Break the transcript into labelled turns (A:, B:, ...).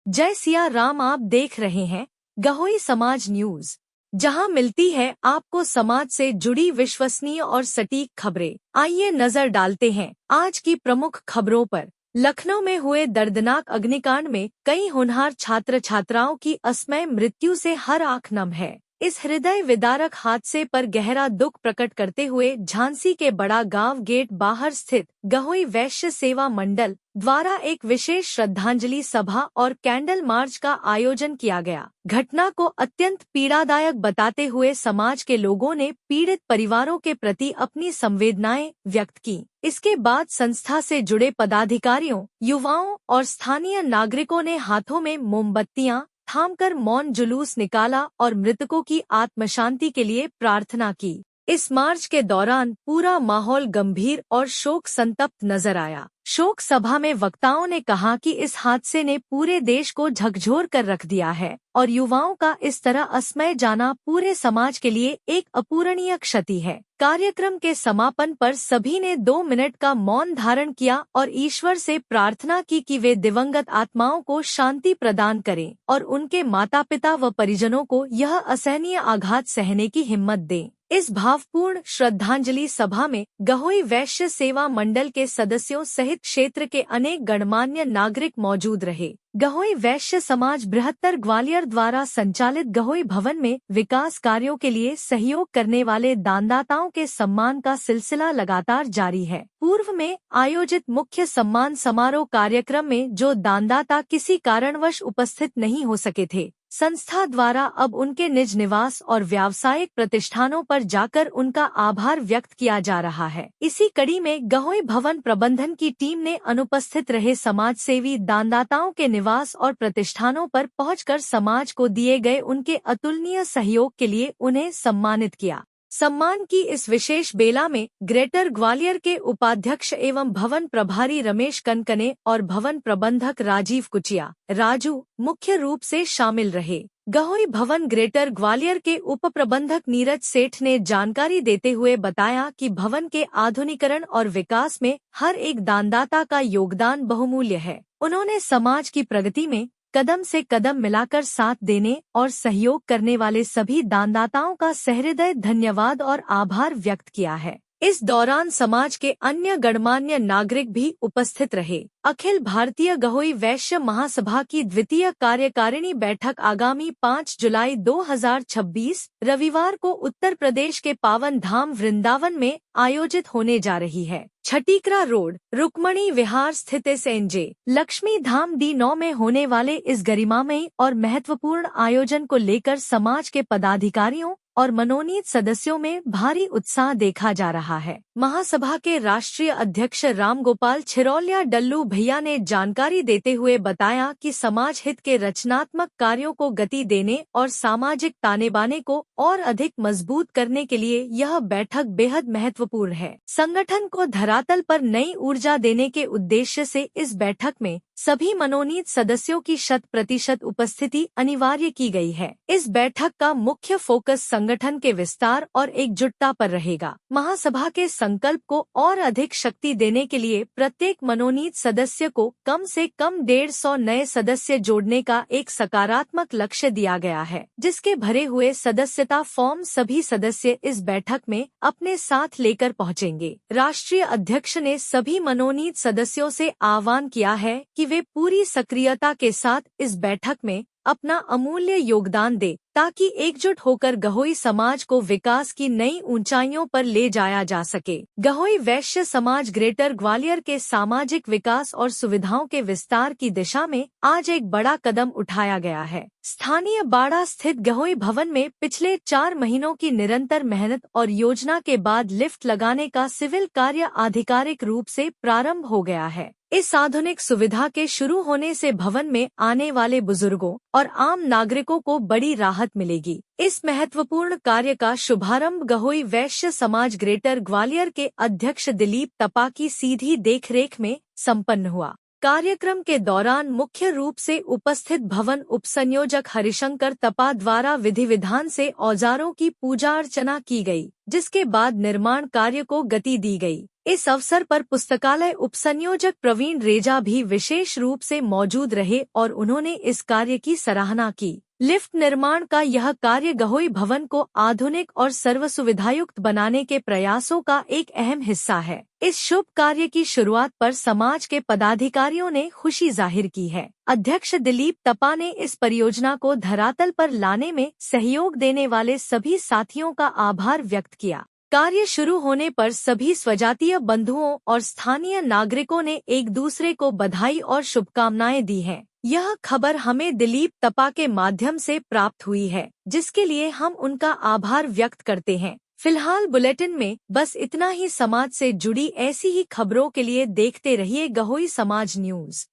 A: जय सिया राम। आप देख रहे हैं गहोई समाज न्यूज, जहां मिलती है आपको समाज से जुड़ी विश्वसनीय और सटीक खबरें। आइए नजर डालते हैं आज की प्रमुख खबरों पर। लखनऊ में हुए दर्दनाक अग्निकांड में कई होनहार छात्र छात्राओं की असमय मृत्यु से हर आंख नम है। इस हृदय विदारक हादसे पर गहरा दुख प्रकट करते हुए झांसी के बड़ा गांव गेट बाहर स्थित गहोई वैश्य सेवा मंडल द्वारा एक विशेष श्रद्धांजलि सभा और कैंडल मार्च का आयोजन किया गया। घटना को अत्यंत पीड़ादायक बताते हुए समाज के लोगों ने पीड़ित परिवारों के प्रति अपनी संवेदनाएं व्यक्त की। इसके बाद संस्था से जुड़े पदाधिकारियों, युवाओं और स्थानीय नागरिकों ने हाथों में मोमबत्तियां थामकर मौन जुलूस निकाला और मृतकों की आत्मशांति के लिए प्रार्थना की। इस मार्च के दौरान पूरा माहौल गंभीर और शोक संतप्त नजर आया। शोक सभा में वक्ताओं ने कहा कि इस हादसे ने पूरे देश को झकझोर कर रख दिया है और युवाओं का इस तरह असमय जाना पूरे समाज के लिए एक अपूरणीय क्षति है। कार्यक्रम के समापन पर सभी ने 2 मिनट का मौन धारण किया और ईश्वर से प्रार्थना की कि वे दिवंगत आत्माओं को शांति प्रदान करें और उनके माता पिता व परिजनों को यह असहनीय आघात सहने की हिम्मत दें। इस भावपूर्ण श्रद्धांजलि सभा में गहोई वैश्य सेवा मंडल के सदस्यों सहित क्षेत्र के अनेक गणमान्य नागरिक मौजूद रहे। गहोई वैश्य समाज बृहत्तर ग्वालियर द्वारा संचालित गहोई भवन में विकास कार्यों के लिए सहयोग करने वाले दानदाताओं के सम्मान का सिलसिला लगातार जारी है। पूर्व में आयोजित मुख्य सम्मान समारोह कार्यक्रम में जो दानदाता किसी कारणवश उपस्थित नहीं हो सके थे, संस्था द्वारा अब उनके निज निवास और व्यावसायिक प्रतिष्ठानों पर जाकर उनका आभार व्यक्त किया जा रहा है। इसी कड़ी में गहोई भवन प्रबंधन की टीम ने अनुपस्थित रहे समाजसेवी दानदाताओं के निवास और प्रतिष्ठानों पर पहुंचकर समाज को दिए गए उनके अतुलनीय सहयोग के लिए उन्हें सम्मानित किया। सम्मान की इस विशेष बेला में ग्रेटर ग्वालियर के उपाध्यक्ष एवं भवन प्रभारी रमेश कनकने और भवन प्रबंधक राजीव कुचिया राजू मुख्य रूप से शामिल रहे। गहोई भवन ग्रेटर ग्वालियर के उप प्रबंधक नीरज सेठ ने जानकारी देते हुए बताया कि भवन के आधुनिकीकरण और विकास में हर एक दानदाता का योगदान बहुमूल्य है। उन्होंने समाज की प्रगति में कदम से कदम मिलाकर साथ देने और सहयोग करने वाले सभी दानदाताओं का सहृदय धन्यवाद और आभार व्यक्त किया है। इस दौरान समाज के अन्य गणमान्य नागरिक भी उपस्थित रहे। अखिल भारतीय गहोई वैश्य महासभा की द्वितीय कार्यकारिणी बैठक आगामी 5 जुलाई 2026 रविवार को उत्तर प्रदेश के पावन धाम वृंदावन में आयोजित होने जा रही है। छटीकरा रोड, रुक्मणी विहार स्थित इस एनजे लक्ष्मी धाम D9 में होने वाले इस गरिमामयी और महत्वपूर्ण आयोजन को लेकर समाज के पदाधिकारियों और मनोनीत सदस्यों में भारी उत्साह देखा जा रहा है। महासभा के राष्ट्रीय अध्यक्ष रामगोपाल छिरौलिया डल्लू भैया ने जानकारी देते हुए बताया कि समाज हित के रचनात्मक कार्यों को गति देने और सामाजिक ताने बाने को और अधिक मजबूत करने के लिए यह बैठक बेहद महत्वपूर्ण है। संगठन को धरातल पर नई ऊर्जा देने के उद्देश्य से इस बैठक में सभी मनोनीत सदस्यों की 100% उपस्थिति अनिवार्य की गई है। इस बैठक का मुख्य फोकस संगठन के विस्तार और एकजुटता पर रहेगा। महासभा के संकल्प को और अधिक शक्ति देने के लिए प्रत्येक मनोनीत सदस्य को कम से कम 150 नए सदस्य जोड़ने का एक सकारात्मक लक्ष्य दिया गया है, जिसके भरे हुए सदस्यता फॉर्म सभी सदस्य इस बैठक में अपने साथ लेकर पहुंचेंगे। राष्ट्रीय अध्यक्ष ने सभी मनोनीत सदस्यों से आह्वान किया है कि वे पूरी सक्रियता के साथ इस बैठक में अपना अमूल्य योगदान दे, ताकि एकजुट होकर गहोई समाज को विकास की नई ऊंचाइयों पर ले जाया जा सके। गहोई वैश्य समाज ग्रेटर ग्वालियर के सामाजिक विकास और सुविधाओं के विस्तार की दिशा में आज एक बड़ा कदम उठाया गया है। स्थानीय बाड़ा स्थित गहोई भवन में पिछले 4 महीनों की निरंतर मेहनत और योजना के बाद लिफ्ट लगाने का सिविल कार्य आधिकारिक रूप से प्रारंभ हो गया है। इस आधुनिक सुविधा के शुरू होने से भवन में आने वाले बुजुर्गों और आम नागरिकों को बड़ी राहत मिलेगी। इस महत्वपूर्ण कार्य का शुभारंभ गहोई वैश्य समाज ग्रेटर ग्वालियर के अध्यक्ष दिलीप तपा की सीधी देखरेख में संपन्न हुआ। कार्यक्रम के दौरान मुख्य रूप से उपस्थित भवन उपसंयोजक हरिशंकर तपा द्वारा विधि विधान से औजारों की पूजा अर्चना की गई, जिसके बाद निर्माण कार्य को गति दी गई। इस अवसर पर पुस्तकालय उपसंयोजक प्रवीण रेजा भी विशेष रूप से मौजूद रहे और उन्होंने इस कार्य की सराहना की। लिफ्ट निर्माण का यह कार्य गहोई भवन को आधुनिक और सर्वसुविधायुक्त बनाने के प्रयासों का एक अहम हिस्सा है। इस शुभ कार्य की शुरुआत पर समाज के पदाधिकारियों ने खुशी जाहिर की है। अध्यक्ष दिलीप तपा ने इस परियोजना को धरातल पर लाने में सहयोग देने वाले सभी साथियों का आभार व्यक्त किया। कार्य शुरू होने पर सभी स्वजातीय बंधुओं और स्थानीय नागरिकों ने एक दूसरे को बधाई और शुभकामनाएं दी हैं। यह खबर हमें दिलीप तपा के माध्यम से प्राप्त हुई है, जिसके लिए हम उनका आभार व्यक्त करते हैं। फिलहाल बुलेटिन में बस इतना ही। समाज से जुड़ी ऐसी ही खबरों के लिए देखते रहिए गहोई समाज न्यूज।